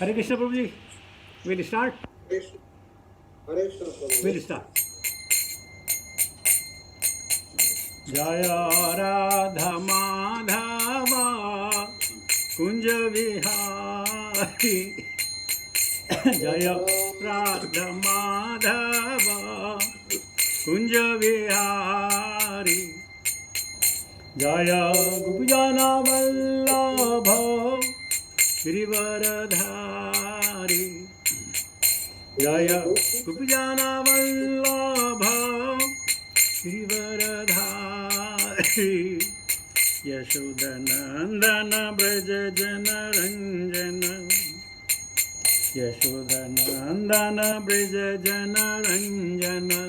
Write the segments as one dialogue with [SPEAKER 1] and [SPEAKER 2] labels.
[SPEAKER 1] Hare Krishna Prabhuji. We'll start.
[SPEAKER 2] Hare Krishna Prabhu.
[SPEAKER 1] We'll start. Jaya Radha Madhava Kunja Vihari. Jaya Radha Madhava Kunja Vihari. Jaya Gopijana Vallabha Girivaradhari. Jaya Gopijana Vallabha Girivaradhari. Yashodanandana Braja Jana Ranjana. Yashodanandana Braja Jana Ranjana.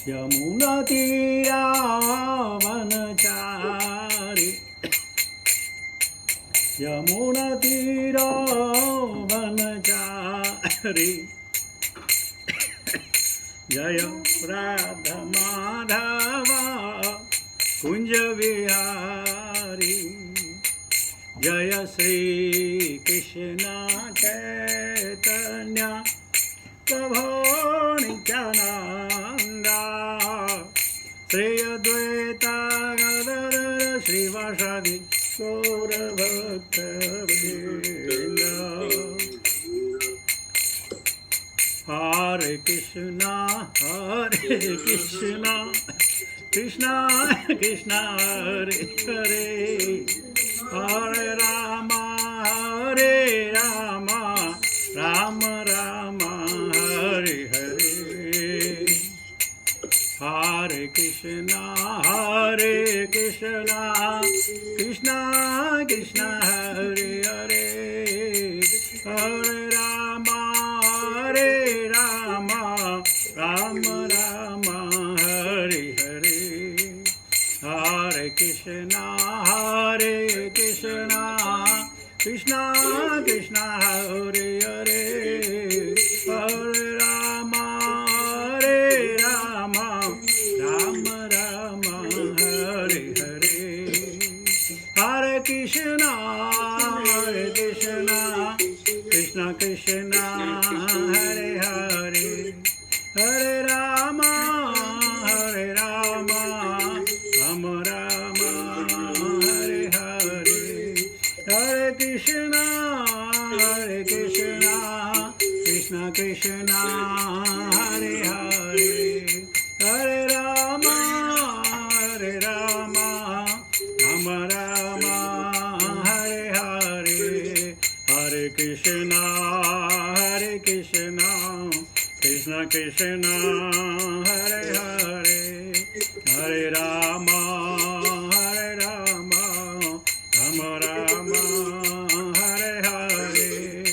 [SPEAKER 1] Yamuna Tira Vanachari. Yamuna Tira Vanachari. Jaya Radha Madhava Kunja Vihari. Jaya Sri Krishna Chaitanya Prabhu Nityananda. Sri Advaita Gadadara Sri Vasadi Gaura Bhakta Vrinda. Hare Krishna, Krishna Krishna, Hare Hare, Hare Rama, Rama Rama, Hare Hare. Hare Krishna, Krishna Krishna, Hare Hare, Hare Rama, Rama Rama, Hare Hare. Hare Krishna, Krishna Krishna, Hare Hare, Hare Rama, Rama Rama, Hare Hare. Hare Krishna, Krishna Krishna, Hare Hare, Hare Rama, Rama Rama, Hare Hare. Hare Krishna, Krishna Krishna, Hare Hare, Hare Rama, Rama Rama, Hare Hare. Hare Krishna, Krishna Krishna, Hare Hare, Hare Rama, Rama Rama, Hare Hare.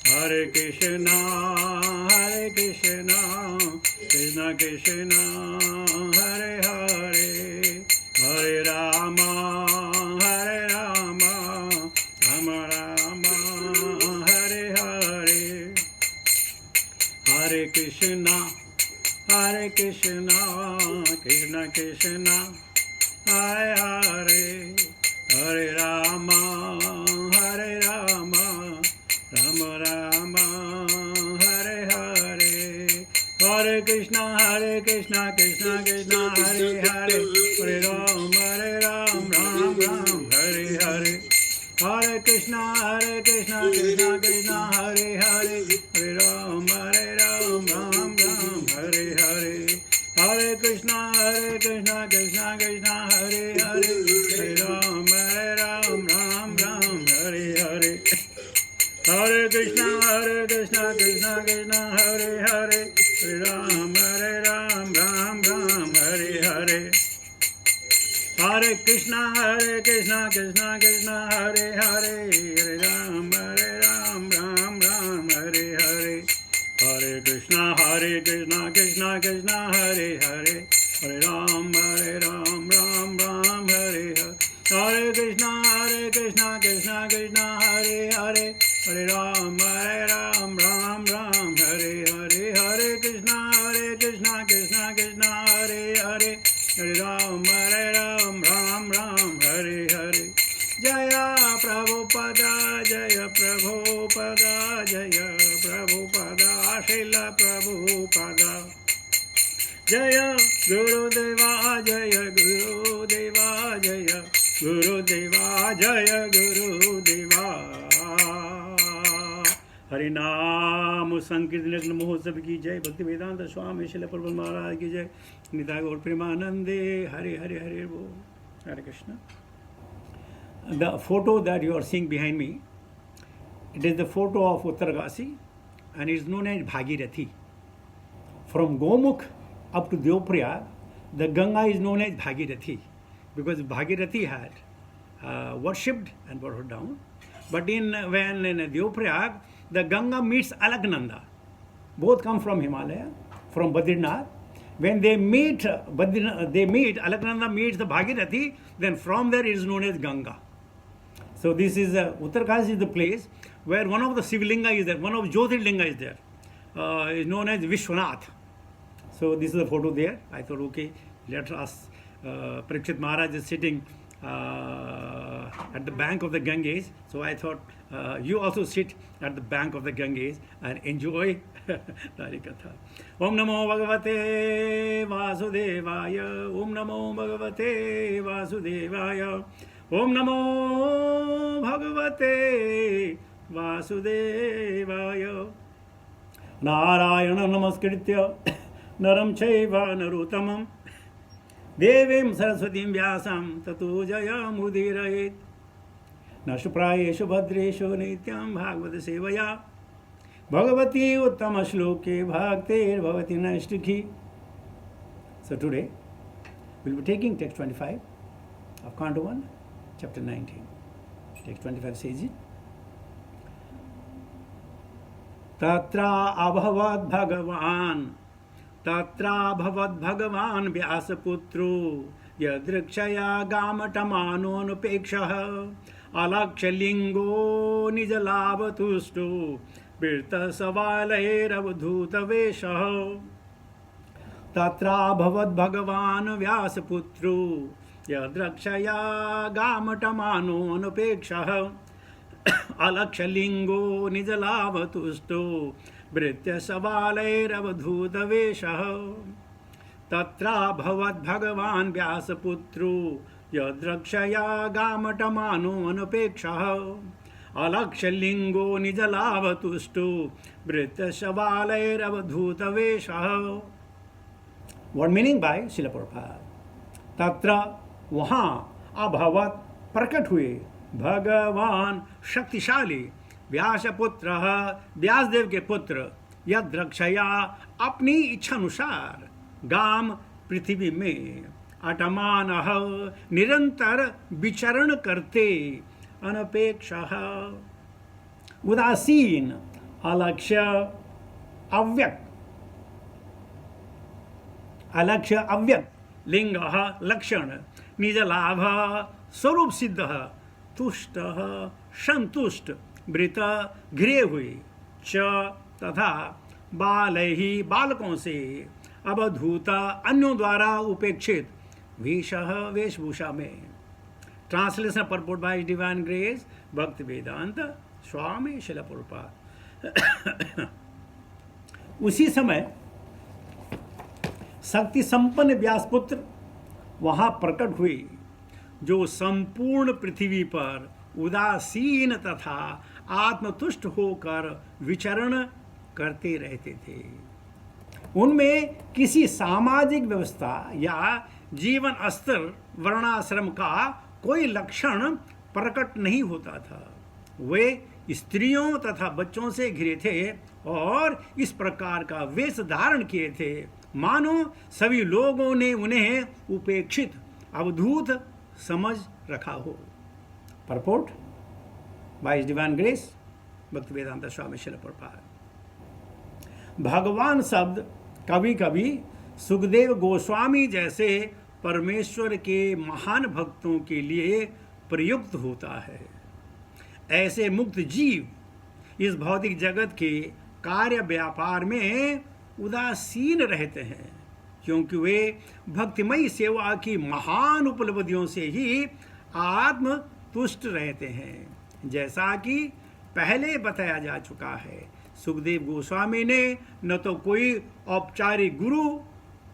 [SPEAKER 1] Hare Krishna, Krishna Krishna, Hare Hare, Hare Rama, Rama Rama, Hare Hare. Hare Krishna, Krishna Krishna, Hare Hare, Hare Rama, Rama Rama, Hare Hare. Hare Krishna, Krishna Krishna, Hare Hare, Hare Rama, Ram Ram, Hare Hare. Hare Krishna, Krishna Krishna, Hare Hare, Hare Rama, Ram Ram, Hare Hare. Hare Krishna, Krishna Krishna, Hare Hare, Hare Rama, Ram Ram, Hare Hare. Hare Krishna, Krishna Krishna, Hare Hare, Hare Rama, Ram Ram, Hare Hare. Hare Krishna, Krishna Krishna, Hare Hare, Hare Rama, Ram Ram, Hare Hare. Hare Krishna, Krishna Krishna, Hare Hare, Hare Rama, Ram Ram, Hare Hare. Hare Krishna, Krishna Krishna, Hare Hare, Hare Rama, Ram Ram, Hare Hare. Hare Krishna, Krishna Krishna, Hare Hare, Hare Rama, Ram Ram, Hare Hare. Jaya Prabhupada जय प्रभुपदा जय प्रभुपदा श्रील प्रभुपदा जय गुरुदेवा जय गुरुदेवा जय गुरुदेवा जय गुरुदेवा। हरिनाम संकीर्तन महोत्सव की जय। भक्ति वेदांत स्वामी शिल प्रभु महाराज की जय। निताय गौर प्रेमानंदे। हरे हरे हरे बोल। Hare Krishna. The photo that you are seeing behind me, it is the photo of Uttarkasi and it is known as Bhagirathi. From Gomukh up to Deoprayag, the Ganga is known as Bhagirathi because Bhagirathi had worshipped and brought her down. But when in Deoprayag, the Ganga meets Alaknanda. Both come from Himalaya, from Badrinath. When they meet, Alaknanda meets the Bhagirathi, then from there it is known as Ganga. So this is, Uttarkasi is the place where one of the Sivalinga is there, one of Jyotirlinga is there, is known as Vishwanath. So this is the photo there. I thought, okay, let us, Parikshit Maharaj is sitting at the bank of the Ganges. So I thought, you also sit at the bank of the Ganges and enjoy Harikatha. Om Namo Bhagavate Vasudevaya. Om Namo Bhagavate Vasudevaya. Om Namo Bhagavate Vasudevaya. Narayana Namaskritya Naram Chaiva Narutamam Devim Saraswatim Vyasam Tato Jaya Mudirayet Nashprayeshu Bhadreshu Nityam Bhagavata Sevaya Bhagavati Uttama Shloke Bhaktir Bhavati Nashtikhi. So today we'll be taking text 25 of Canto 1, chapter 19. Text 25 says it. Tatra abhavad bhagavan vyasaputro yadrikshaya gamatamano nupekshaha alakshalingo nijalabatusto virta savalaeravadhuta veshaha. Tatra bhavad bhagavan vyasaputro yadrikshaya gamatamano nupekshaha अलक्षलिंगो निजलाभतुष्टो भृत्य सवालैरवधूत वेशः तत्रा भवद् भगवान् व्यासपुत्रो यद्रक्षया गामटमानो अनुपेक्षः अलक्षलिंगो निजलाभतुष्टो भृत्य सवालैरवधूत वेशः. What meaning by Srila Prabhupada? तत्र वहाँ अभवत प्रकट हुए भगवान शक्तिशाली व्यासपुत्र व्यासदेव के पुत्र यद्रक्षया अपनी इच्छानुसार गाम पृथ्वी में अटमान निरंतर विचरण करते अनपेक्ष उदासीन अलक्ष्य अव्यक्त लिंग लक्षण निज लाभ स्वरूप सिद्ध तुष्ट संतुष्ट वृत घिरे हुए च तथा बाल ही बालकों से अवधूत अन्यों द्वारा उपेक्षित वेशभूषा में. Translation purport bye divine grace भक्ति वेदांत स्वामी शिल प्रभुपाद. उसी समय शक्ति संपन्न व्यासपुत्र वहां प्रकट हुए जो संपूर्ण पृथ्वी पर उदासीन तथा आत्मतुष्ट होकर विचरण करते रहते थे. उनमें किसी सामाजिक व्यवस्था या जीवन स्तर वर्णाश्रम का कोई लक्षण प्रकट नहीं होता था. वे स्त्रियों तथा बच्चों से घिरे थे और इस प्रकार का वेश धारण किए थे मानो सभी लोगों ने उन्हें उपेक्षित अवधूत समझ रखा हो. परपोर्ट बाय डिवाइन ग्रेस भक्ति वेदांत स्वामी शिल प्रभुपाद. भगवान शब्द कभी कभी सुखदेव गोस्वामी जैसे परमेश्वर के महान भक्तों के लिए प्रयुक्त होता है. ऐसे मुक्त जीव इस भौतिक जगत के कार्य व्यापार में उदासीन रहते हैं क्योंकि वे भक्तिमयी सेवा की महान उपलब्धियों से ही आत्म तुष्ट रहते हैं. जैसा कि पहले बताया जा चुका है। सुखदेव गोस्वामी ने न तो कोई औपचारिक गुरु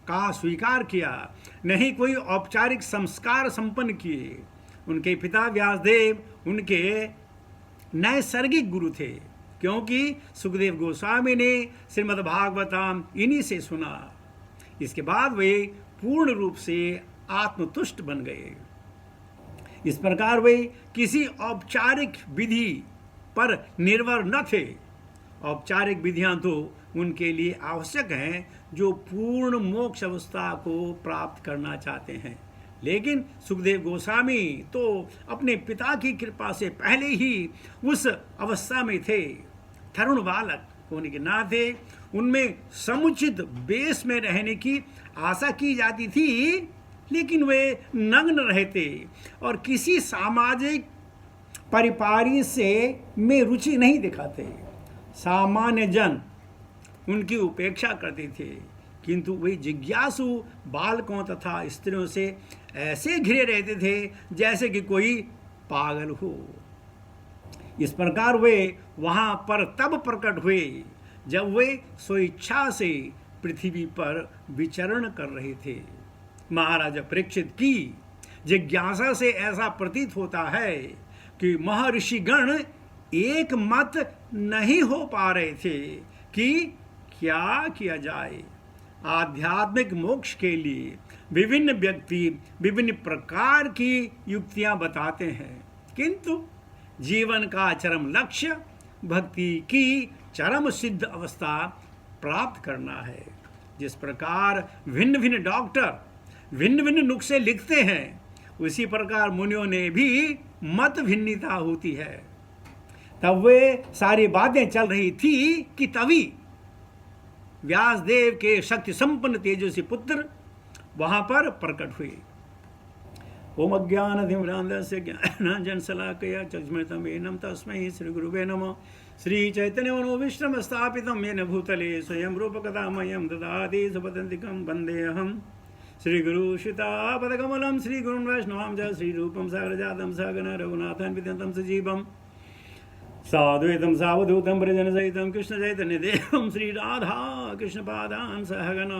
[SPEAKER 1] का स्वीकार किया, न ही कोई औपचारिक संस्कार संपन्न किए। उनके पिता व्यासदेव उनके नैसर्गिक गुरु थे, क्योंकि सुखदेव गोस्वामी ने श्रीमद् भागवतम इन्हीं से सुना। इसके बाद वे पूर्ण रूप से आत्मतुष्ट बन गए। इस प्रकार वे किसी औपचारिक विधि पर निर्भर न थे। औपचारिक विधियां तो उनके लिए आवश्यक हैं जो पूर्ण मोक्ष अवस्था को प्राप्त करना चाहते हैं, लेकिन सुखदेव गोस्वामी तो अपने पिता की कृपा से पहले ही उस अवस्था में थे। तरुण बालक होने के नाते उनमें समुचित बेस में रहने की आशा की जाती थी, लेकिन वे नग्न रहते और किसी सामाजिक परिपारी से में रुचि नहीं दिखाते। सामान्य जन उनकी उपेक्षा करते थे, किंतु वे जिज्ञासु बालकों तथा स्त्रियों से ऐसे घिरे रहते थे जैसे कि कोई पागल हो। इस प्रकार वे वहां पर तब प्रकट हुए जब वे स्वेच्छा से पृथ्वी पर विचरण कर रहे थे। महाराज परीक्षित की जिज्ञासा से ऐसा प्रतीत होता है कि महर्षिगण एक मत नहीं हो पा रहे थे कि क्या किया जाए। आध्यात्मिक मोक्ष के लिए विभिन्न व्यक्ति विभिन्न प्रकार की युक्तियां बताते हैं, किंतु जीवन का चरम लक्ष्य भक्ति की चरम सिद्ध अवस्था प्राप्त करना है। जिस प्रकार भिन्न भिन्न डॉक्टर भिन्न भिन्न नुस्खे लिखते हैं, उसी प्रकार मुनियों ने भी मत भिन्नता होती है। तब वे सारी बातें चल रही थी कि तभी व्यासदेव के शक्ति संपन्न तेजस्वी पुत्र वहां पर प्रकट हुए। ओम अज्ञानतिमिरान्धस्य ज्ञानाञ्जनशलाकया चक्षुरुन्मीलितं तस्मै श्री गुरुवे नमः। श्री चैतन्य मनोभीष्टं स्थापितं येन भूतले स्वयं रूपकथा मह्यं ददाति सुपदान्तिकं वन्देऽहं श्री गुरु श्रीतापदकमलं श्री गुरुन् वैष्णवां च श्री रूपं सागरजातं सगण रघुनाथं विद्यन्तं सजीवं साद्वैतं सावधूतं परिजनसहितं कृष्ण चैतन्य देवं श्री राधा कृष्ण पादान् सहगण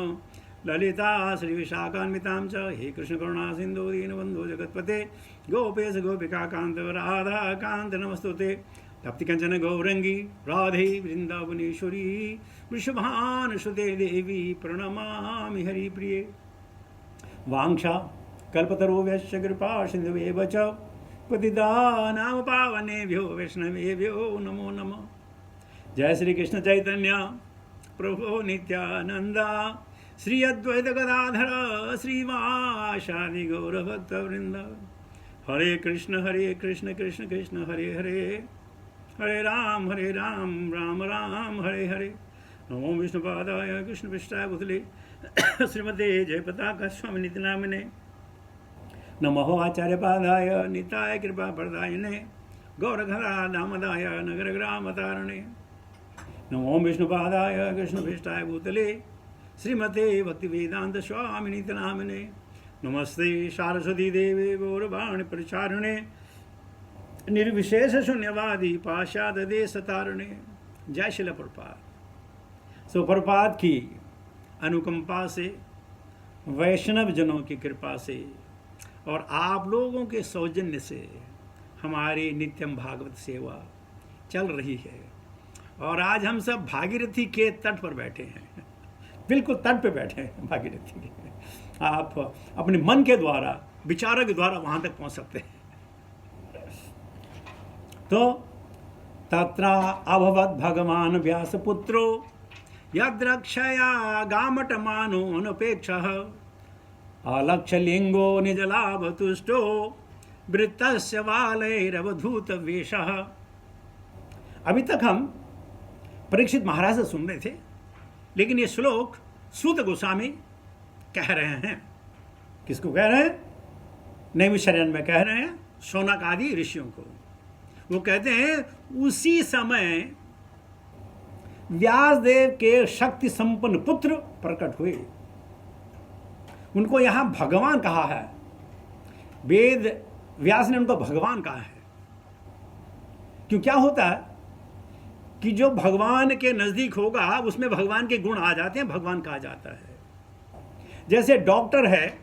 [SPEAKER 1] ललिता श्री विशाखान्वितां च हे कृष्ण करुणा सिन्धु दीनबन्धो जगत्पते गोपेश गोपिका कान्त राधा कान्त नमस्तुते तप्ति कंचन गौरंगी राधे वृंदावनेश्वरी वृषभानुसुते देवी प्रणमामि हरिप्रिये। वाञ्छा कल्पतरुभ्यश्च कृपा सिन्धुभ्येव च पतितानां पावनेभ्यो वैष्णवेभ्यो नमो नमः। जय श्री कृष्ण चैतन्य प्रभु नित्यानंद श्री अद्वैत गदाधर श्रीवासादि गौर भक्त वृंद। हरे कृष्ण कृष्ण कृष्ण हरे हरे, हरे राम राम राम हरे हरे। नमो विष्णुपादाय कृष्णपृष्ठाय भूतले श्रीमते जयपताका स्वामी नित्य नामिने। नमो आचार्यपादाय निताय कृपा प्रदायिने गौरघरा दामदाय नगर ग्राम तारणे। नमो विष्णुपादाय कृष्णपृष्ठाय भूतले श्रीमते भक्ति वेदांत स्वामी नित्य नामिने। नमस्ते सारस्वती देवे गौरवाणी परिचारिणे निर्विशेष शून्यवादी पाश्चात देश तारणे। जय शिल प्रपात। सो प्रपात की अनुकंपा से, वैष्णव जनों की कृपा से और आप लोगों के सौजन्य से हमारी नित्यम भागवत सेवा चल रही है। और आज हम सब भागीरथी के तट पर बैठे हैं, बिल्कुल तट पे बैठे हैं भागीरथी के। आप अपने मन के द्वारा, विचारों के द्वारा वहां तक पहुंच सकते हैं। तो तत्र अभवत् भगवान व्यासपुत्रो यद्रक्षया गामटमानो अनपेक्षः अलक्ष्यलिंगो निजलाभतुष्टो वृत्तस्य बालैरवधूतवेषः। अभी तक हम परीक्षित महाराज से सुन रहे थे, लेकिन ये श्लोक सूत गोस्वामी कह रहे हैं। किसको कह रहे हैं? नैमिषारण्य में कह रहे हैं शौनक आदि ऋषियों को। वो कहते हैं उसी समय व्यासदेव के शक्ति संपन्न पुत्र प्रकट हुए। उनको यहां भगवान कहा है, वेद व्यास ने उनको भगवान कहा है। क्यों क्या होता है कि जो भगवान के नज़दीक होगा उसमें भगवान के गुण आ जाते हैं, भगवान कहा जाता है। जैसे डॉक्टर है,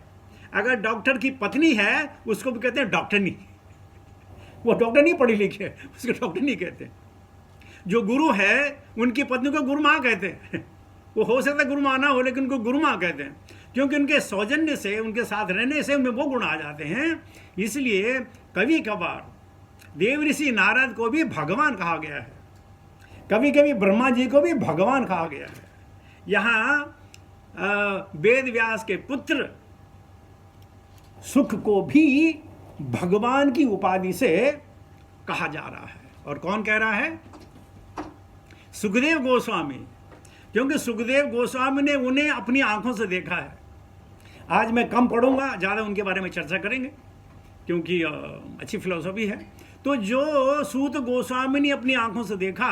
[SPEAKER 1] अगर डॉक्टर की पत्नी है उसको भी कहते हैं डॉक्टरनी, वो डॉक्टर नहीं पढ़ी लिखी है, उसको डॉक्टर नहीं कहते। जो गुरु है उनकी पत्नी को गुरु माँ कहते हैं। वो हो सकता है गुरु माँ ना हो, लेकिन उनको गुरु माँ कहते हैं, क्योंकि उनके सौजन्य से, उनके साथ रहने से उनमें वो गुण आ जाते हैं। इसलिए कभी कभार देव ऋषि नारद को भी भगवान कहा गया है, कभी कभी ब्रह्मा जी को भी भगवान कहा गया है। यहाँ वेद व्यास के पुत्र सुख को भी भगवान की उपाधि से कहा जा रहा है। और कौन कह रहा है? सुखदेव गोस्वामी, क्योंकि सुखदेव गोस्वामी ने उन्हें अपनी आंखों से देखा है। आज मैं कम पढ़ूंगा, ज़्यादा उनके बारे में चर्चा करेंगे क्योंकि अच्छी फिलॉसफी है। तो जो सूत गोस्वामी ने अपनी आंखों से देखा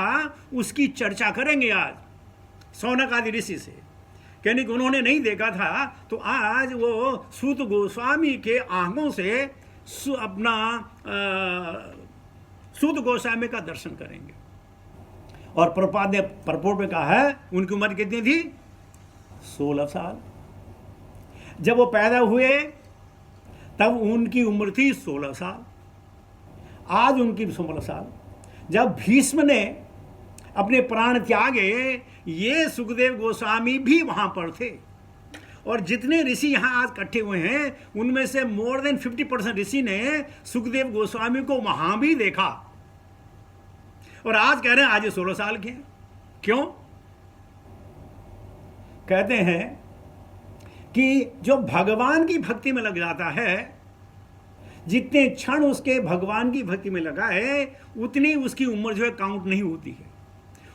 [SPEAKER 1] उसकी चर्चा करेंगे आज सौनक आदि ऋषि से। यानी कि उन्होंने नहीं देखा था, तो आज वो सूत गोस्वामी के आंखों से अपना सूत गोस्वामी का दर्शन करेंगे। और प्रभुपाद ने परपोर्ट में कहा है उनकी उम्र कितनी थी? 16 साल। जब वो पैदा हुए तब उनकी उम्र थी 16 साल, आज उनकी 16 साल। जब भीष्म ने अपने प्राण त्यागे, ये सुखदेव गोस्वामी भी वहां पर थे। और जितने ऋषि यहाँ आज इकट्ठे हुए हैं उनमें से मोर देन 50% ऋषि ने सुखदेव गोस्वामी को वहां भी देखा। और आज कह रहे हैं आज ये 16 साल के हैं। क्यों? कहते हैं कि जो भगवान की भक्ति में लग जाता है, जितने क्षण उसके भगवान की भक्ति में लगा है उतनी उसकी उम्र जो है काउंट नहीं होती है।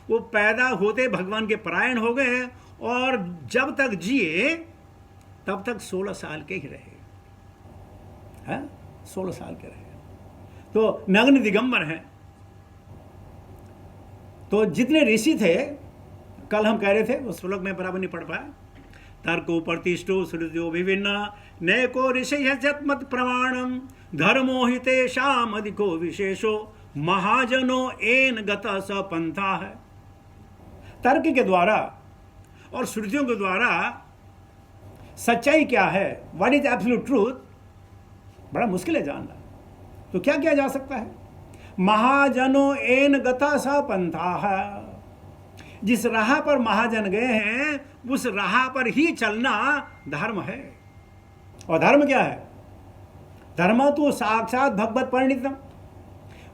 [SPEAKER 1] वो पैदा होते भगवान के परायण हो गए और जब तक जिए तब तक 16 साल के ही रहे हैं, 16 साल के रहे। तो नग्न दिगंबर हैं। तो जितने ऋषि थे, कल हम कह रहे थे, उस श्लोक में बराबर नहीं पढ़ पाया, तर्को प्रतिष्ठो श्रुतियो विभिन्न नैको ऋषयमत प्रमाणम धर्मो हि तेषाम अधिको विशेषो महाजनो एन गतः स पंथा है। तर्क के द्वारा और श्रुतियों के द्वारा सच्चाई क्या है, व्हाट इज एब्सोल्यूट ट्रूथ, बड़ा मुश्किल है जानना। तो क्या किया जा सकता है? महाजनो एन गतः स पंथा है। जिस राह पर महाजन गए हैं उस राह पर ही चलना धर्म है। और धर्म क्या है? धर्म तो साक्षात भगवत परिणितम।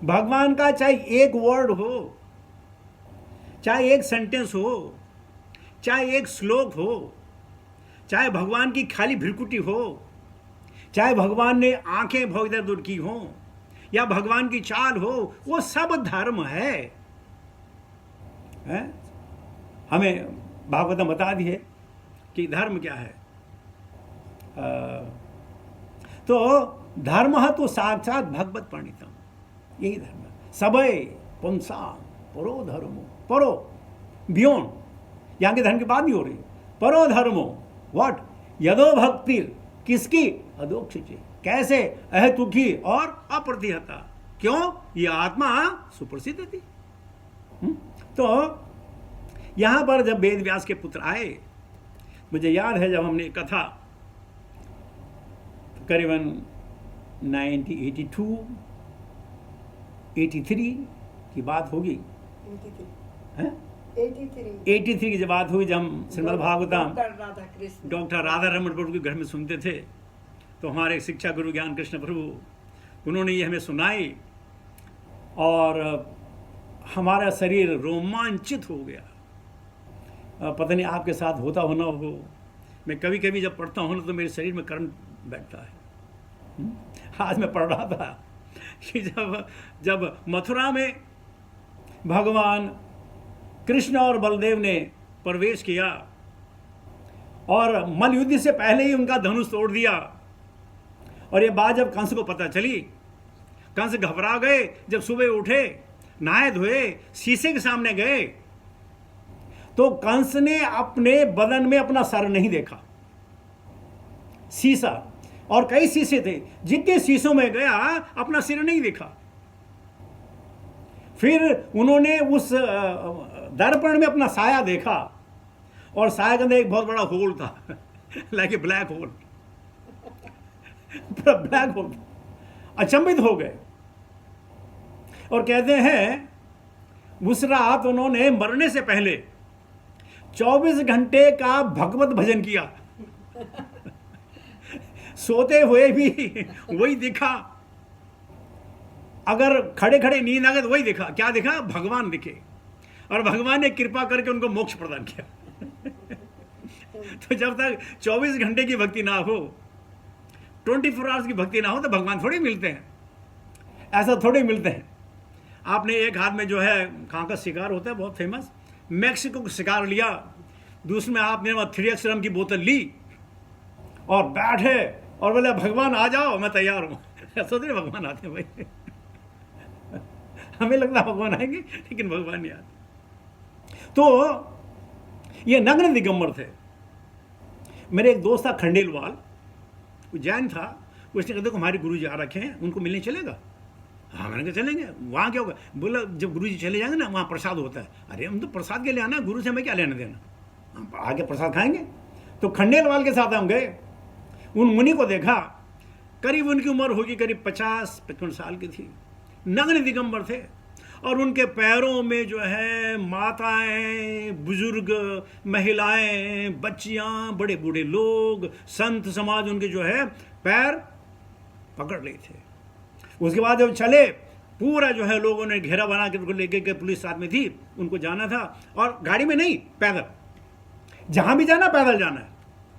[SPEAKER 1] भगवान का चाहे एक वर्ड हो, चाहे एक सेंटेंस हो, चाहे एक श्लोक हो, चाहे भगवान की खाली भ्रिकुटी हो, चाहे भगवान ने आंखें भौं इधर उधर की हो, या भगवान की चाल हो, वो सब धर्म है? हमें भागवतम बता दी है कि धर्म क्या है। तो धर्म तो साक्षात भगवत परिणितम, यही धर्म है। सबय पुंसा परो धर्मो, परो बियॉन्ड, यहाँ के धर्म की बात नहीं हो रही। परो धर्मो व्हाट? यदो भक्ति किसकी? अदोक्षित। कैसे? अहेतुकी और अप्रतिहता। क्यों? ये आत्मा सुप्रसिद्ध थी। तो यहां पर जब वेद व्यास के पुत्र आए, मुझे याद है जब हमने कथा करीबन 1982 83 की बात होगी, 83 की जब बात हुई, जब हम श्रीमद् भागवतम डॉक्टर राधा रमन प्रभु के घर में सुनते थे, तो हमारे शिक्षा गुरु ज्ञान कृष्ण प्रभु उन्होंने ये हमें सुनाई और हमारा शरीर रोमांचित हो गया। पता नहीं आपके साथ होता हो ना हो, मैं कभी कभी जब पढ़ता हूँ ना तो मेरे शरीर में करंट बैठता है। आज मैं पढ़ रहा था कि जब मथुरा में भगवान कृष्ण और बलदेव ने प्रवेश किया और मल युद्ध से पहले ही उनका धनुष तोड़ दिया, और ये बात जब कंस को पता चली, कंस घबरा गए। जब सुबह उठे, नहाए धोए, शीशे के सामने गए, तो कंस ने अपने बदन में अपना सर नहीं देखा। शीशा, और कई शीशे थे, जितने शीशों में गया अपना सिर नहीं देखा। फिर उन्होंने उस दर्पण में अपना साया देखा और साया के अंदर एक बहुत बड़ा होल था, like a black hole, black hole. अचंभित हो गए और कहते हैं उस रात उन्होंने मरने से पहले 24 घंटे का भगवत भजन किया। सोते हुए भी वही दिखा, अगर खड़े खड़े नींद आ गए तो वही दिखा। क्या दिखा? भगवान दिखे, और भगवान ने कृपा करके उनको मोक्ष प्रदान किया। तो जब तक 24 घंटे की भक्ति ना हो, 24 आवर्स की भक्ति ना हो, तो भगवान थोड़ी मिलते हैं, ऐसा थोड़ी मिलते हैं। आपने एक हाथ में जो है कहाँ का शिकार होता है बहुत फेमस, मैक्सिको का शिकार लिया, दूसरे में आपने 3x रम की बोतल ली और बैठे और बोले भगवान आ जाओ, मैं तैयार हूँ। ऐसा नहीं भगवान आते हैं भाई। हमें लगता है भगवान आएंगे, लेकिन भगवान नहीं आते। तो ये नग्न दिगंबर थे। मेरे एक दोस्त था खंडेलवाल, वो जैन था। उसने कहा देखो हमारे गुरु जी आ रखे हैं, उनको मिलने चलेगा? हाँ, मैंने कहा चलेंगे। वहाँ क्या होगा? बोला जब गुरु जी चले जाएंगे ना, वहाँ प्रसाद होता है। अरे हम तो प्रसाद के लिए आना, गुरु से हमें क्या लेना देना, हम आगे प्रसाद खाएंगे। तो खंडेलवाल के साथ हम गए, उन मुनि को देखा, करीब उनकी उम्र होगी करीब 50-55 साल की थी, नग्न दिगंबर थे, और उनके पैरों में जो है माताएं, बुजुर्ग, महिलाएं, बच्चियां, बड़े बूढ़े लोग, संत समाज उनके जो है पैर पकड़ लिए थे। उसके बाद जब चले, पूरा जो है लोगों ने घेरा बना के उनको लेके गए, पुलिस साथ में थी, उनको जाना था, और गाड़ी में नहीं, पैदल, जहां भी जाना पैदल जाना है,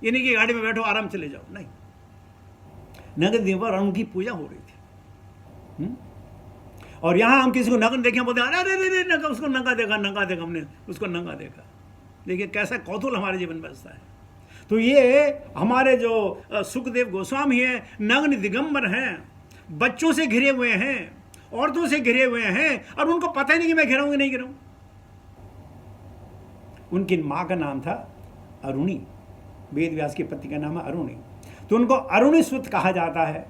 [SPEAKER 1] ये नहीं कि गाड़ी में बैठो आराम चले जाओ, नहीं। नग्न दिगंबर उनकी पूजा हो रही थी। और यहां हम किसी को नग्न देखे, बोलते अरे अरे अरे नंगा, उसको नंगा देखा, नंगा देखा, हमने उसको नंगा देखा। देखिए कैसा कौतूहल हमारे जीवन में बसता है। तो ये हमारे जो सुखदेव गोस्वामी हैं, नग्न दिगंबर हैं, बच्चों से घिरे हुए हैं, औरतों से घिरे हुए हैं, और उनको पता ही नहीं कि मैं घिरा हूं कि नहीं घिरा हूं। उनकी मां का नाम था अरुणी, वेद व्यास की पत्नी का नाम है अरुणी, तो उनको अरुणी सुत कहा जाता है,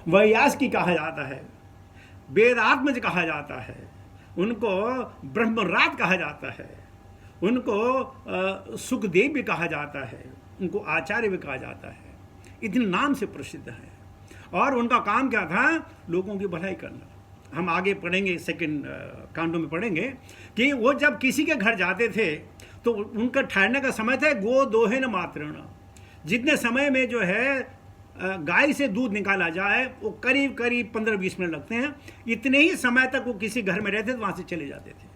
[SPEAKER 1] व्यास की कहा जाता है, वेदात्मज कहा जाता है, उनको ब्रह्मराज कहा जाता है, उनको सुखदेव भी कहा जाता है, उनको आचार्य भी कहा जाता है। इतने नाम से प्रसिद्ध है। और उनका काम क्या था? लोगों की भलाई करना। हम आगे पढ़ेंगे, सेकंड कांडों में पढ़ेंगे कि वो जब किसी के घर जाते थे तो उनका ठहरने का समय था गो दोहेन मात्रण। जितने समय में जो है गाय से दूध निकाला जाए वो करीब करीब 15-20 मिनट लगते हैं। इतने ही समय तक वो किसी घर में रहते थे, वहां से चले जाते थे।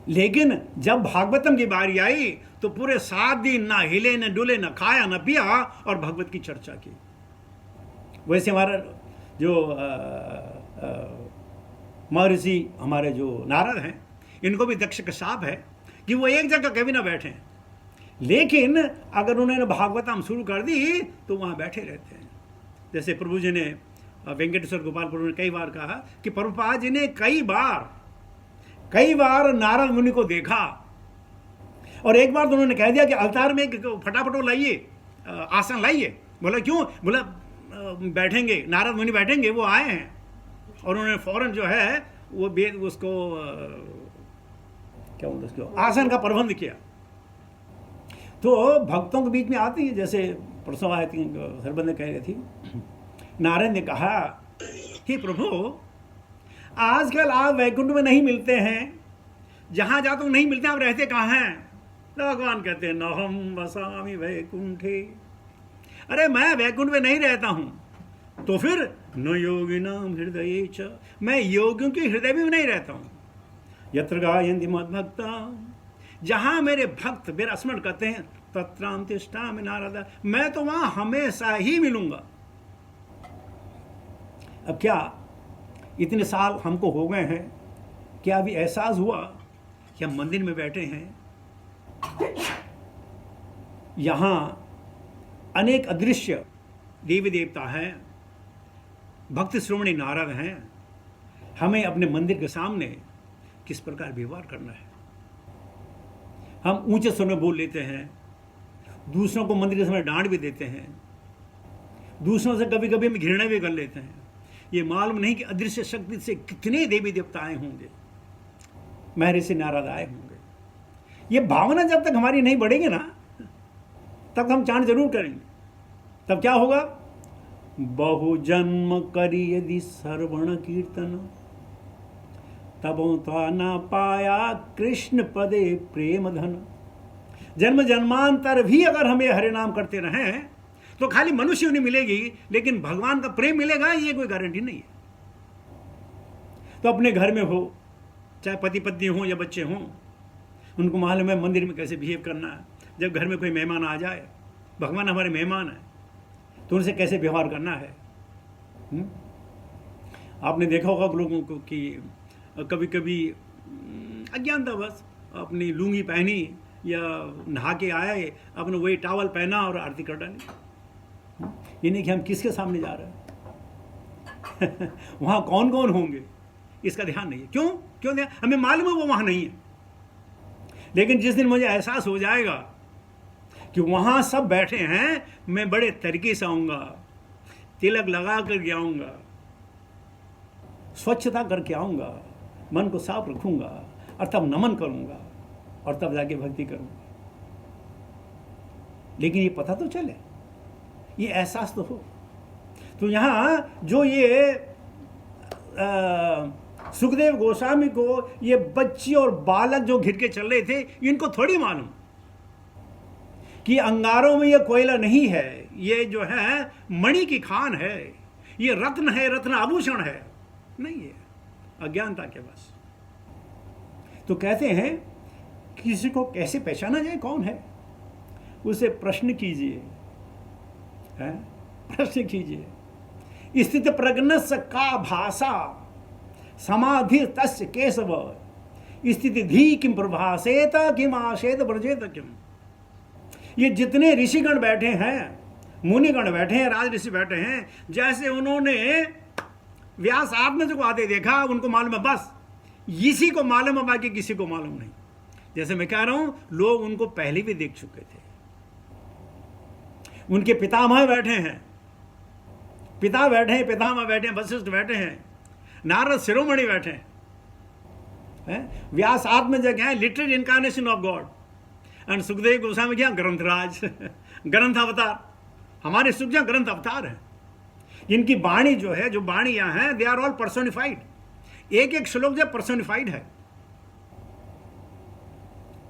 [SPEAKER 1] लेकिन जब भागवतम की बारी आई तो पूरे 7 दिन ना हिले, न डुले, न खाया, न पिया, और भगवत की चर्चा की। वैसे हमारा जो महर्षि हमारे जो नारद हैं, इनको भी दक्ष का शाप है कि वो एक जगह कभी ना बैठे, लेकिन अगर उन्होंने भागवतम शुरू कर दी तो वहाँ बैठे रहते हैं। जैसे प्रभु जी ने, वेंकटेश्वर गोपाल प्रभु ने कई बार कहा कि प्रभुपाद जी ने कई बार नारद मुनि को देखा, और एक बार तो उन्होंने कह दिया कि अवतार में फटाफट वो लाइए, आसन लाइए। बोला क्यों? बोला बैठेंगे, नारद मुनि बैठेंगे, वो आए हैं। और उन्होंने फौरन जो है वो उसको क्या बोलते उसको आसन का प्रबंध किया। तो भक्तों के बीच में आती है, जैसे परसों आई थी, सरबंद कह रही थी, नारायण ने कहा कि प्रभु आजकल आप वैकुंठ में नहीं मिलते हैं, जहां जाते हो नहीं मिलते, आप रहते कहाँ हैं? तो भगवान कहते हैं नहम वसामि वैकुंठे। अरे मैं वैकुंठ में नहीं रहता हूं, तो फिर न योगिनाम हृदये च, मैं योगियों के हृदय में नहीं रहता हूं। यत्र गायन्ति मद्भक्ता, जहां मेरे भक्त मेरा स्मरण करते हैं, तत्राम तिष्ठामि नारद, मैं तो वहां हमेशा ही मिलूंगा। अब क्या इतने साल हमको हो गए हैं, क्या अभी एहसास हुआ कि हम मंदिर में बैठे हैं, यहां अनेक अदृश्य देवी देवता हैं, भक्त श्रोमणी नारद हैं, हमें अपने मंदिर के सामने किस प्रकार व्यवहार करना है? हम ऊंचे स्वर में बोल लेते हैं, दूसरों को मंदिर के समय डांट भी देते हैं, दूसरों से कभी कभी हम घृणा भी कर लेते हैं, ये मालूम नहीं कि अदृश्य शक्ति से कितने देवी देवता आए होंगे, महर्षि नारद आए होंगे। ये भावना जब तक हमारी नहीं बढ़ेगी ना, तब हम चांद जरूर करेंगे। तब क्या होगा? बहु जन्म करी यदि श्रवण कीर्तन, तब तो न पाया कृष्ण पदे प्रेम धन। जन्म जन्मांतर भी अगर हम ये हरे नाम करते रहें तो खाली मनुष्य उन्हें मिलेगी, लेकिन भगवान का प्रेम मिलेगा ये कोई गारंटी नहीं है। तो अपने घर में हो, चाहे पति पत्नी हो या बच्चे हों, उनको मालूम है मंदिर में कैसे बिहेव करना है। जब घर में कोई मेहमान आ जाए, भगवान हमारे मेहमान है, तो उनसे कैसे व्यवहार करना है। आपने देखा होगा लोगों को कि कभी कभी अज्ञानतावश अपनी लुंगी पहनी या नहा के आए, अपने वही टॉवल पहना और आरती कर डाली। ये नहीं कि हम किसके सामने जा रहे हैं वहाँ कौन कौन होंगे इसका ध्यान नहीं है। क्यों ध्यान? हमें मालूम है वो वहाँ नहीं है, लेकिन जिस दिन मुझे एहसास हो जाएगा कि वहाँ सब बैठे हैं, मैं बड़े तरीके से आऊँगा, तिलक लगा कर आऊँगा, स्वच्छता करके आऊँगा, मन को साफ रखूँगा और तब नमन करूँगा और तब जाके भक्ति करूँगा। लेकिन ये पता तो चले, ये एहसास तो हो। तो यहाँ जो ये सुखदेव गोस्वामी को ये बच्ची और बालक जो घिर के चल रहे थे, इनको थोड़ी मालूम कि अंगारों में ये कोयला नहीं है, ये जो है मणि की खान है, ये रत्न है, रत्न आभूषण है, नहीं है, अज्ञानता के बस। तो कहते हैं किसी को कैसे पहचाना जाए कौन है, उसे प्रश्न कीजिए, प्रश्न कीजिए। स्थित प्रज्ञस्य का भाषा समाधि तस्य केशव, स्थिति धी किम प्रभासेत किम आशेत ब्रजेत किम। ये जितने ऋषिगण बैठे हैं, मुनिगण बैठे हैं, राज ऋषि बैठे हैं, जैसे उन्होंने व्यास आत्मज को आते देखा, उनको मालूम है बस इसी को मालूम है, बाकी किसी को मालूम नहीं। जैसे मैं कह रहा हूं, लोग उनको पहले भी देख चुके थे। उनके पितामह बैठे हैं, पिता बैठे हैं, पितामह बैठे हैं, वशिष्ठ बैठे हैं, नारद शिरोमणि बैठे हैं, व्यास आत्मज है, literary incarnation of God, and Sukhdev Goswami क्या ग्रंथराज ग्रंथ अवतार, हमारे सुख जी ग्रंथ अवतार हैं। इनकी वाणी जो है, जो वाणियां हैं, दे आर ऑल पर्सोनिफाइड। एक एक श्लोक जो पर्सोनिफाइड है,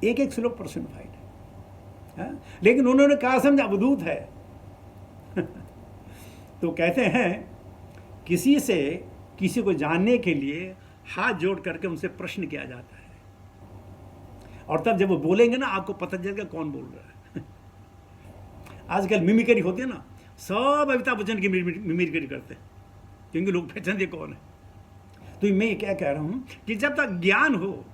[SPEAKER 1] एक एक श्लोक पर्सोनिफाइड है, लेकिन उन्होंने कहा समझा अवधूत है तो कहते हैं किसी से किसी को जानने के लिए हाथ जोड़ करके उनसे प्रश्न किया जाता है, और तब जब वो बोलेंगे ना, आपको पता चलेगा कौन बोल रहा है आजकल मिमिक्री होती है ना, सब अमिताभ बच्चन की मिमिक्री करते हैं, क्योंकि लोग पहचानते कौन है। तो मैं क्या कह रहा हूं कि जब तक ज्ञान हो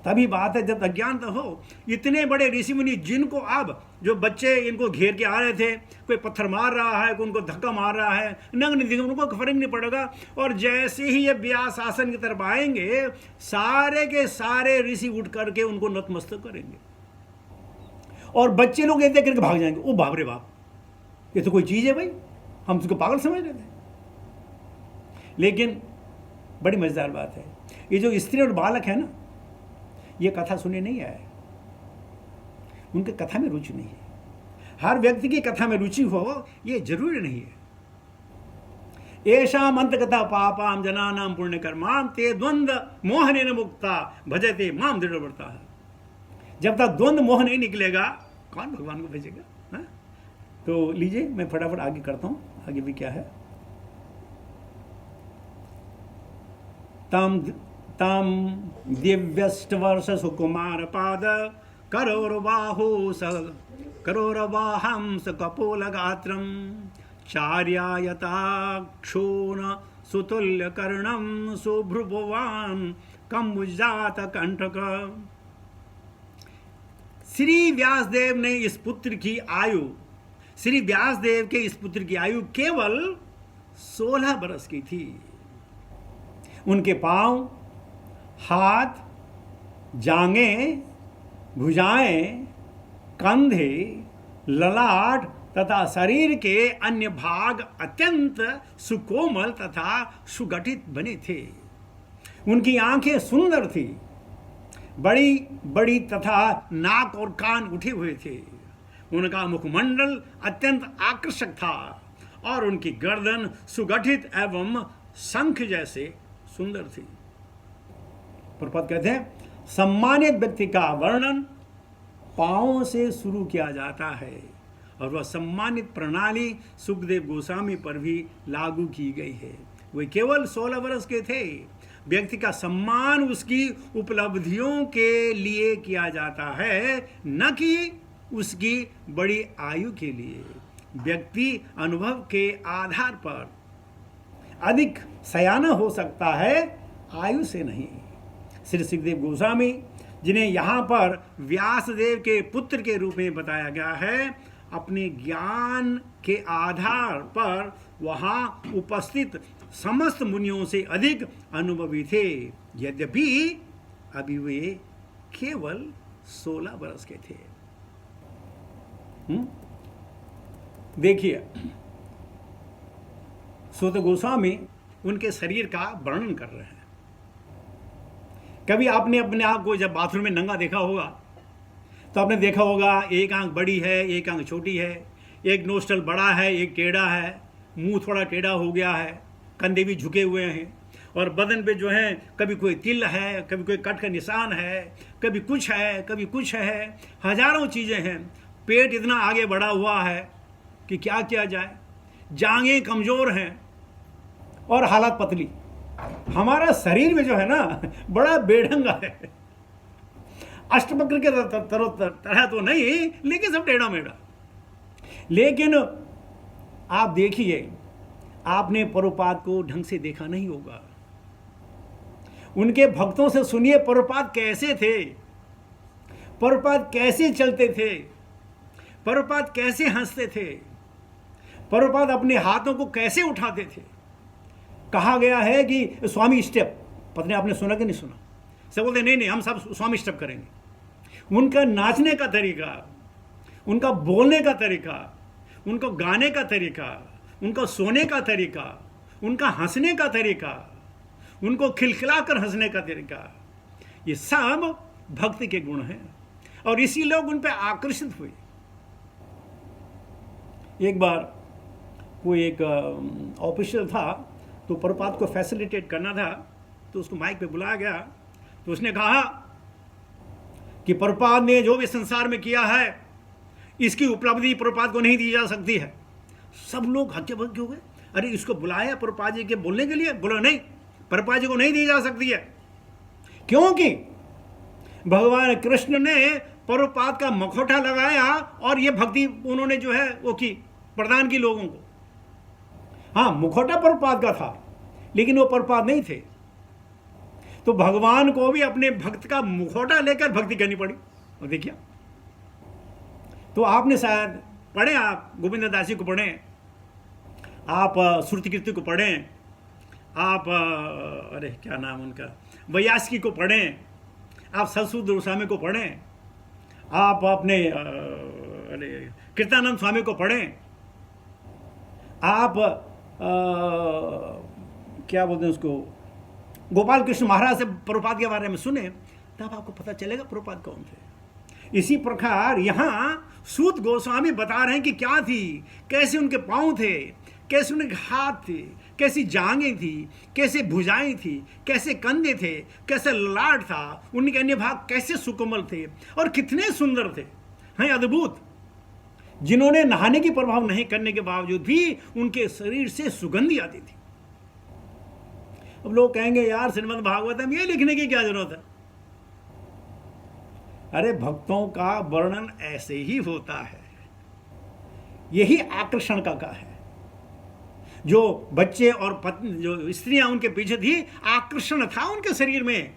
[SPEAKER 1] तभी बात है, जब अज्ञानता हो। इतने बड़े ऋषि मुनि जिनको अब जो बच्चे इनको घेर के आ रहे थे, कोई पत्थर मार रहा है, कोई उनको धक्का मार रहा है, नंग नहीं, उनको फर्क नहीं पड़ेगा। और जैसे ही ये व्यास आसन की तरफ आएंगे, सारे के सारे ऋषि उठ करके उनको नतमस्तक करेंगे, और बच्चे लोग ये देख करके भाग जाएंगे, ओ बाप रे बाप, ये तो कोई चीज है भाई, हम उसको पागल समझ रहे थे। लेकिन बड़ी मजेदार बात है, ये जो स्त्री और बालक है ना, ये कथा सुने नहीं आए, उनके कथा में रुचि नहीं है। हर व्यक्ति की कथा में रुचि हो ये जरूरी नहीं है। ऐसा मंत्र कथा पापाम जनानाम पुण्य कर्माम ते द्वंद्व मोहनेन मुक्ता भजते माम दृढ़व्रता। जब तक द्वंद्व मोह नहीं निकलेगा, कौन भगवान को भेजेगा। तो लीजिए, मैं फटाफट आगे करता हूं, आगे भी क्या है। तम दिव्यष्टवर्ष सुकुमार पाद करोरबाहो स करोरवाहं स कपोल गात्रम चार्यायताक्षोण सुतुल्य कर्णम सुभ्रुभुवान कम्बुजात कंटक। श्री व्यासदेव ने इस पुत्र की आयु, श्री व्यासदेव के इस पुत्र की आयु केवल 16 बरस की थी। उनके पांव, हाथ, जांघें, भुजाएं, कंधे, ललाट तथा शरीर के अन्य भाग अत्यंत सुकोमल तथा सुगठित बने थे। उनकी आंखें सुंदर थी, बड़ी बड़ी तथा नाक और कान उठे हुए थे। उनका मुखमंडल अत्यंत आकर्षक था और उनकी गर्दन सुगठित एवं शंख जैसे सुंदर थी। प्रपद कहते हैं, सम्मानित व्यक्ति का वर्णन पांवों से शुरू किया जाता है और वह सम्मानित प्रणाली सुखदेव गोस्वामी पर भी लागू की गई है। वे केवल 16 वर्ष के थे। व्यक्ति का सम्मान उसकी उपलब्धियों के लिए किया जाता है, न कि उसकी बड़ी आयु के लिए। व्यक्ति अनुभव के आधार पर अधिक सयाना हो सकता है, आयु से नहीं। श्री सुखदेव गोस्वामी, जिन्हें यहाँ पर व्यासदेव के पुत्र के रूप में बताया गया है, अपने ज्ञान के आधार पर वहाँ उपस्थित समस्त मुनियों से अधिक अनुभवी थे, यद्यपि अभी वे केवल 16 वर्ष के थे। देखिए, सुखदेव गोस्वामी उनके शरीर का वर्णन कर रहे हैं। कभी आपने अपने आप को जब बाथरूम में नंगा देखा होगा तो आपने देखा होगा एक आंख बड़ी है, एक आंख छोटी है, एक नोस्ट्रल बड़ा है, एक टेढ़ा है, मुंह थोड़ा टेढ़ा हो गया है, कंधे भी झुके हुए हैं और बदन पे जो है कभी कोई तिल है, कभी कोई कट का निशान है, कभी कुछ है, कभी कुछ है, हजारों चीज़ें हैं। पेट इतना आगे बढ़ा हुआ है कि क्या किया जाए, जांघें कमज़ोर हैं और हालत पतली। हमारा शरीर में जो है ना बड़ा बेढंगा है, अष्टवक्र के तरह तो नहीं, लेकिन सब टेढ़ा मेढ़ा। लेकिन आप देखिए, आपने प्रभुपाद को ढंग से देखा नहीं होगा। उनके भक्तों से सुनिए प्रभुपाद कैसे थे, प्रभुपाद कैसे चलते थे, प्रभुपाद कैसे हंसते थे, प्रभुपाद अपने हाथों को कैसे उठाते थे। कहा गया है कि स्वामी स्टेप, पता नहीं आपने सुना कि नहीं सुना। सब बोलते नहीं नहीं हम सब स्वामी स्टेप करेंगे। उनका नाचने का तरीका, उनका बोलने का तरीका, उनका गाने का तरीका, उनका सोने का तरीका, उनका हंसने का तरीका, उनको खिलखिलाकर हंसने का तरीका, ये सब भक्ति के गुण हैं और इसी लोग उन पर आकर्षित हुए। एक बार कोई एक ऑफिशियल था, तो प्रभुपाद को फैसिलिटेट करना था, तो उसको माइक पे बुलाया गया। तो उसने कहा कि प्रभुपाद ने जो भी संसार में किया है, इसकी उपलब्धि प्रभुपाद को नहीं दी जा सकती है। सब लोग हक्के बक्के हो गए, अरे इसको बुलाया प्रभुपाद जी के बोलने के लिए? बोलो नहीं, प्रभुपाद जी को नहीं दी जा सकती है, क्योंकि भगवान कृष्ण ने प्रभुपाद का मखौटा लगाया और ये भक्ति उन्होंने जो है वो की, प्रदान की लोगों को। हाँ, मुखौटा प्रभुपाद का था, लेकिन वो प्रभुपाद नहीं थे। तो भगवान को भी अपने भक्त का मुखौटा लेकर भक्ति करनी पड़ी। और देखिए, तो आपने शायद पढ़े, आप गोविंद दासी को पढ़ें, आप श्रुति कीर्ति को पढ़ें, आप अरे क्या नाम उनका, वैयासकी को पढ़ें, आप सरस्वती गोस्वामी को पढ़ें, आप अपने अरे कीर्तानंद स्वामी को पढ़ें, आप क्या बोलते हैं उसको, गोपाल कृष्ण महाराज से प्रभुपाद के बारे में सुने, तब आपको पता चलेगा प्रभुपाद कौन थे। इसी प्रकार यहाँ सूत गोस्वामी बता रहे हैं कि क्या थी, कैसे उनके पाँव थे, कैसे उनके हाथ थे, कैसी जांघें थी, कैसे भुजाएं थी, कैसे कंधे थे, कैसे ललाट था, उनके अन्य भाग कैसे सुकोमल थे और कितने सुंदर थे, हैं अद्भुत, जिन्होंने नहाने की प्रभाव नहीं करने के बावजूद भी उनके शरीर से सुगंधी आती थी। अब लोग कहेंगे यार श्रीमद् भागवतम ये लिखने की क्या जरूरत है? अरे भक्तों का वर्णन ऐसे ही होता है, यही आकर्षण का है। जो बच्चे और पत्नी, जो स्त्रियां उनके पीछे थी, आकर्षण था उनके शरीर में,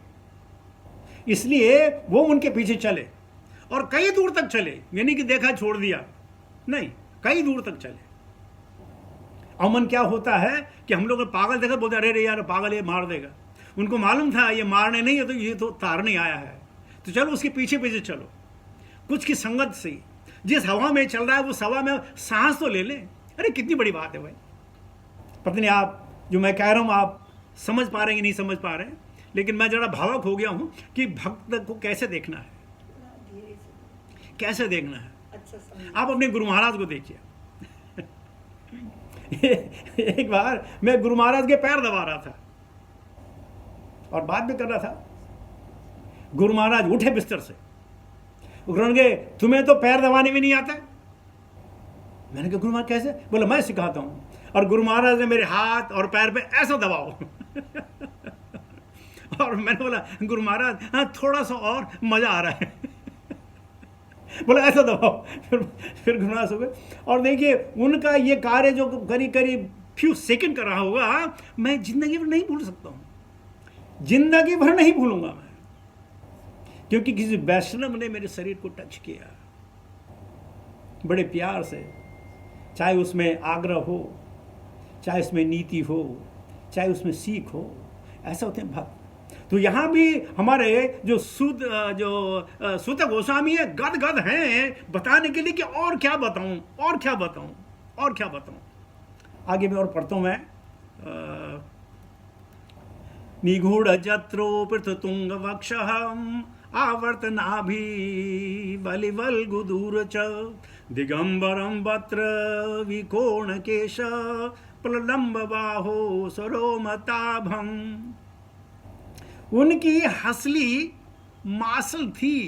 [SPEAKER 1] इसलिए वो उनके पीछे चले और कई दूर तक चले, यानी कि देखा छोड़ दिया नहीं, कई दूर तक चले। अमन क्या होता है कि हम लोग पागल देखा, बोलते अरे यार पागल ये मार देगा। उनको मालूम था ये मारने नहीं है, तो ये तो तारने आया है, तो चलो उसके पीछे पीछे चलो। कुछ की संगत से जिस हवा में चल रहा है उस हवा में सांस तो ले लें। अरे कितनी बड़ी बात है भाई। पता नहीं आप जो मैं कह रहा हूं आप समझ पा रहे हैं कि नहीं समझ पा रहे हैं, लेकिन मैं जरा भावुक हो गया हूं कि भक्त को कैसे देखना है, कैसे देखना है। आप अपने गुरु महाराज को देखिए। एक बार मैं गुरु महाराज के पैर दबा रहा था और बात भी कर रहा था। गुरु महाराज उठे बिस्तर से, उन्होंने तुम्हें तो पैर दबाने भी नहीं आता। मैंने कहा गुरु महाराज कैसे? बोला मैं सिखाता हूं। और गुरु महाराज ने मेरे हाथ और पैर पे ऐसा दबाओ। और मैंने बोला गुरु महाराज हाँ थोड़ा सा और मजा आ रहा है। बोला ऐसा दबाओ। फिर गुरु महाराज हो गए। और देखिए उनका ये कार्य जो करीब करीब फ्यू सेकंड कर रहा होगा, मैं जिंदगी भर नहीं भूल सकता हूं, जिंदगी भर नहीं भूलूंगा मैं, क्योंकि किसी वैष्णव ने मेरे शरीर को टच किया बड़े प्यार से। चाहे उसमें आग्रह हो, चाहे उसमें नीति हो, चाहे उसमें सीख हो, ऐसा होते हैं भक्त। तो यहां भी हमारे जो सूत गोस्वामी है गदगद हैं बताने के लिए कि और क्या बताऊं, और क्या बताऊं, और क्या बताऊं। आगे मैं और पढ़ता हूं मैं। निगूढ़ जत्रो पृथुतुंग वक्षः आवर्तनाभि बलिवल्गुदूर च दिगंबरम वत्र विकोण केश प्रलंब बाहो सरोमताभम। उनकी हंसली मासल थी,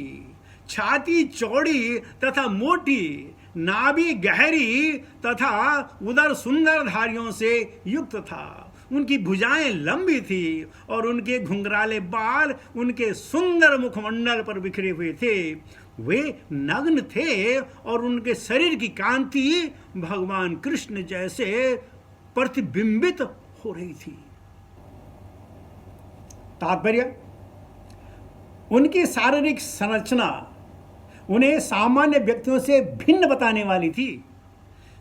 [SPEAKER 1] छाती चौड़ी तथा मोटी, नाभि गहरी तथा उदर सुंदर धारियों से युक्त था। उनकी भुजाएं लंबी थी और उनके घुंघराले बाल उनके सुंदर मुखमंडल पर बिखरे हुए थे। वे नग्न थे और उनके शरीर की कांति भगवान कृष्ण जैसे प्रतिबिंबित हो रही थी। तात्पर्य, उनकी शारीरिक संरचना उन्हें सामान्य व्यक्तियों से भिन्न बताने वाली थी।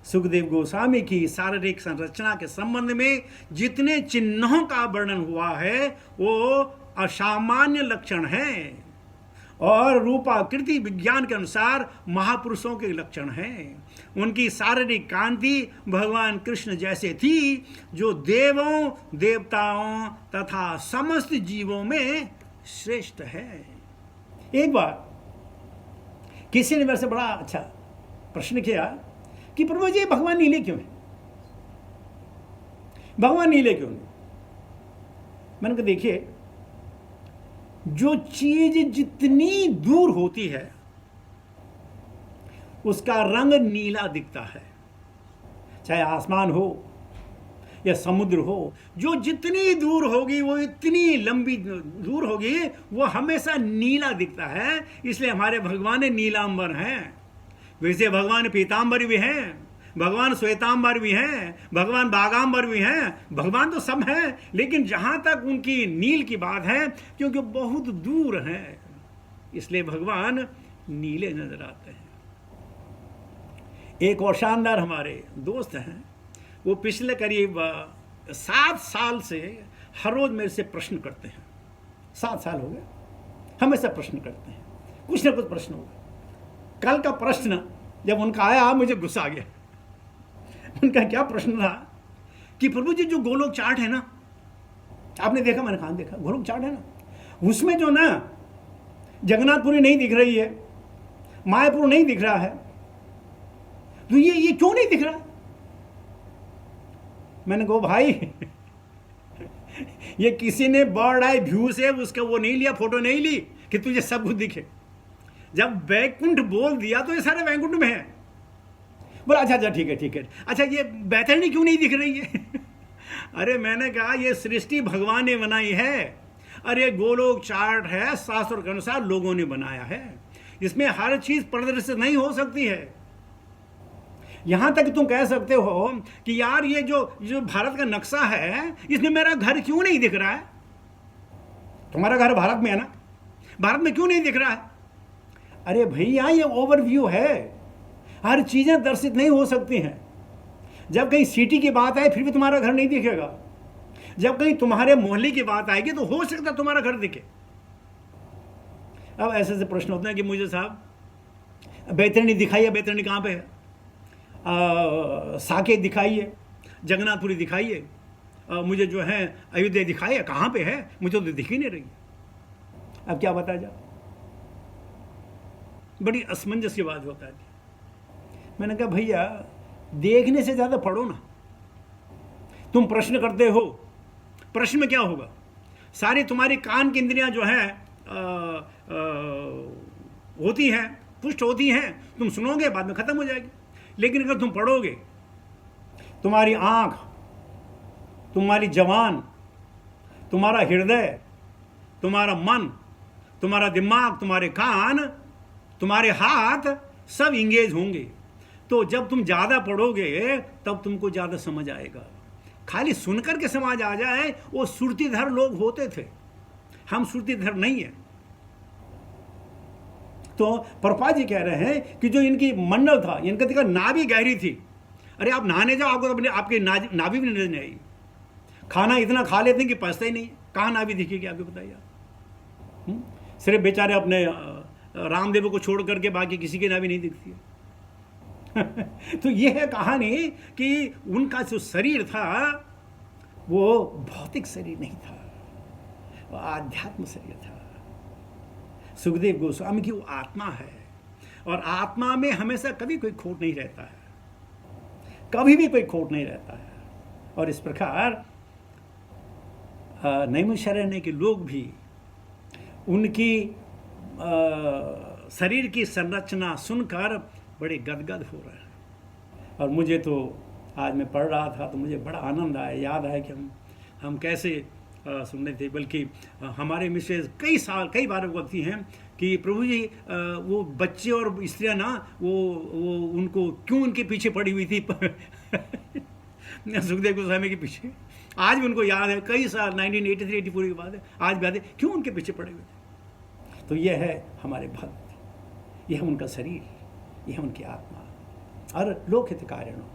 [SPEAKER 1] सुखदेव गोस्वामी की शारीरिक संरचना के संबंध में जितने चिन्हों का वर्णन हुआ है वो असामान्य लक्षण हैं और रूपाकृति विज्ञान के अनुसार महापुरुषों के लक्षण हैं। उनकी शारीरिक कांति भगवान कृष्ण जैसे थी जो देवों, देवताओं तथा समस्त जीवों में श्रेष्ठ है। एक बार किसी ने मेरे से बड़ा अच्छा प्रश्न किया कि प्रभु जी भगवान नीले क्यों है, भगवान नीले क्यों नहीं? मैंने कहा देखिए, जो चीज जितनी दूर होती है उसका रंग नीला दिखता है, चाहे आसमान हो या समुद्र हो। जो जितनी दूर होगी वो इतनी लंबी दूर होगी वो हमेशा नीला दिखता है। इसलिए हमारे भगवान नीलांबर हैं। वैसे भगवान पीतांबर भी हैं, भगवान श्वेतांबर भी हैं, भगवान बागांबर भी हैं। भगवान तो सब हैं, लेकिन जहां तक उनकी नील की बात है, क्योंकि बहुत दूर हैं, इसलिए भगवान नीले नजर आते हैं। एक और शानदार हमारे दोस्त हैं, वो पिछले करीब 7 साल से हर रोज मेरे से प्रश्न करते हैं। 7 साल हो गए, हमेशा प्रश्न करते हैं, कुछ ना कुछ प्रश्न होगा। कल का प्रश्न जब उनका आया मुझे गुस्सा आ गया। उनका क्या प्रश्न था कि प्रभु जी जो गोलोक चार्ट है ना, आपने देखा? मैंने कहा देखा, गोलोक चार्ट है ना, उसमें जो ना जगन्नाथपुरी नहीं दिख रही है, मायापुर नहीं दिख रहा है, तो ये क्यों नहीं दिख रहा? मैंने कहा भाई ये किसी ने बर्ड आई व्यू से उसका वो नहीं लिया, फोटो नहीं ली कि तुझे सब कुछ दिखे। जब वैकुंठ बोल दिया तो ये सारे वैकुंठ में है। बोला अच्छा ठीक है। अच्छा ये बैतरणी क्यों नहीं दिख रही है? अरे मैंने कहा ये सृष्टि भगवान ने बनाई है। अरे गोलोक चार्ट है, शास्त्र के अनुसार लोगों ने बनाया है। इसमें हर चीज प्रदर्शित नहीं हो सकती है। यहां तक तुम कह सकते हो कि यार ये जो भारत का नक्शा है इसमें मेरा घर क्यों नहीं दिख रहा है? तुम्हारा घर भारत में है ना, भारत में क्यों नहीं दिख रहा है? अरे भैया ये ओवरव्यू है, हर चीजें दर्शित नहीं हो सकती हैं। जब कहीं सिटी की बात आए फिर भी तुम्हारा घर नहीं दिखेगा, जब कहीं तुम्हारे मोहल्ले की बात आएगी तो हो सकता है तुम्हारा घर दिखे। अब ऐसे प्रश्न होते हैं कि मुझे साहब बैतरणी दिखाइए, बैतरणी कहाँ पे है? साकेत दिखाइए, जगन्नाथपुरी दिखाइए, मुझे जो है अयोध्या दिखाइए, कहाँ पे है? मुझे तो दिख ही नहीं रही। अब क्या बताया जाए? बड़ी असमंजस की बात होता है। मैंने कहा भैया देखने से ज़्यादा पढ़ो ना। तुम प्रश्न करते हो, प्रश्न में क्या होगा? सारी तुम्हारी कान की इंद्रियां जो है होती हैं, पुष्ट होती हैं, तुम सुनोगे, बाद में खत्म हो जाएगी। लेकिन अगर तुम पढ़ोगे, तुम्हारी आंख, तुम्हारी जबान, तुम्हारा हृदय, तुम्हारा मन, तुम्हारा दिमाग, तुम्हारे कान, तुम्हारे हाथ सब इंगेज होंगे। तो जब तुम ज़्यादा पढ़ोगे तब तुमको ज़्यादा समझ आएगा। खाली सुनकर के समझ आ जाए, वो सुरतीधर लोग होते थे, हम सुरतीधर नहीं है। तो प्रभुपाद जी कह रहे हैं कि जो इनकी मंडल था, इनका देखा नाभि गहरी थी। अरे आप नहाने जाओ, आपको तो आपके नाभि भी नजर नहीं आई। खाना इतना खा लेते हैं कि पचता ही नहीं, कहाँ नाभि दिखेगी आपको बताइए? सिर्फ बेचारे अपने रामदेव को छोड़ करके बाकी किसी की नाभि नहीं दिखती है। तो ये है कहानी कि उनका जो शरीर था वो भौतिक शरीर नहीं था, वो आध्यात्म शरीर था। सुखदेव गोस्वामी की वो आत्मा है, और आत्मा में हमेशा कभी कोई खोट नहीं रहता है, कभी भी कोई खोट नहीं रहता है। और इस प्रकार नैमिषारण्य के लोग भी उनकी शरीर की संरचना सुनकर बड़े गदगद हो रहे हैं। और मुझे तो आज मैं पढ़ रहा था तो मुझे बड़ा आनंद आया, याद आया कि हम कैसे सुन रहे थे। बल्कि हमारे मिसेज कई बार बोलती हैं कि प्रभु जी वो बच्चे और स्त्रियां ना वो उनको क्यों उनके पीछे पड़ी हुई थी सुखदेव गोस्वामी के पीछे। आज भी उनको याद है, कई साल 1983-84 की बात है, आज भी याद है क्यों उनके पीछे पड़े हुए थे। तो यह है हमारे भक्त, यह है उनका शरीर, यह है उनकी आत्मा। और लोक हितकारिणो,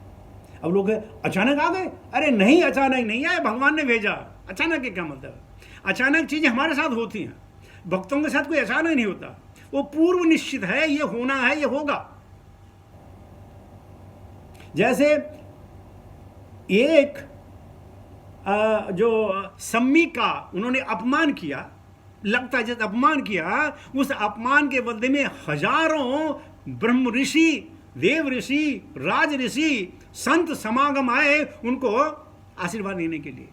[SPEAKER 1] अब लोग अचानक आ गए? अरे नहीं, अचानक नहीं आए, भगवान ने भेजा। अचानक के क्या मतलब? अचानक चीजें हमारे साथ होती हैं, भक्तों के साथ कोई अचानक नहीं होता। वो पूर्व निश्चित है, ये होना है, ये होगा। जैसे एक जो सम्मी का उन्होंने अपमान किया, लगता है जैसे अपमान किया, उस अपमान के बदले में हजारों ब्रह्म ऋषि, देव ऋषि, राज ऋषि, संत समागम आए उनको आशीर्वाद देने के लिए।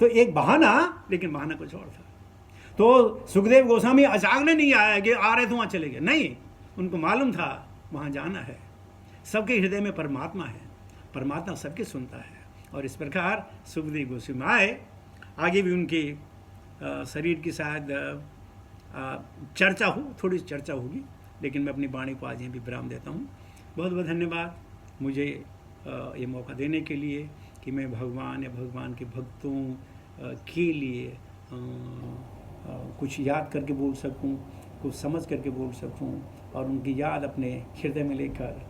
[SPEAKER 1] तो एक बहाना, लेकिन बहाना कुछ और था। तो सुखदेव गोस्वामी अचानक नहीं आया कि आ रहे तो वहां चले गए, नहीं, उनको मालूम था वहां जाना है। सबके हृदय में परमात्मा है, परमात्मा सबके सुनता है। और इस प्रकार सुखदेव गोस्वामी आए। आगे भी उनके शरीर की शायद चर्चा हो, थोड़ी चर्चा होगी, लेकिन मैं अपनी वाणी को आज यहीं भी विराम देता हूँ। बहुत बहुत धन्यवाद मुझे ये मौका देने के लिए कि मैं भगवान या भगवान के भक्तों के लिए कुछ याद करके बोल सकूं, कुछ समझ करके बोल सकूं, और उनकी याद अपने हृदय में लेकर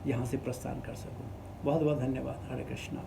[SPEAKER 1] यहाँ से प्रस्थान कर सकूं। बहुत बहुत धन्यवाद। हरे कृष्णा।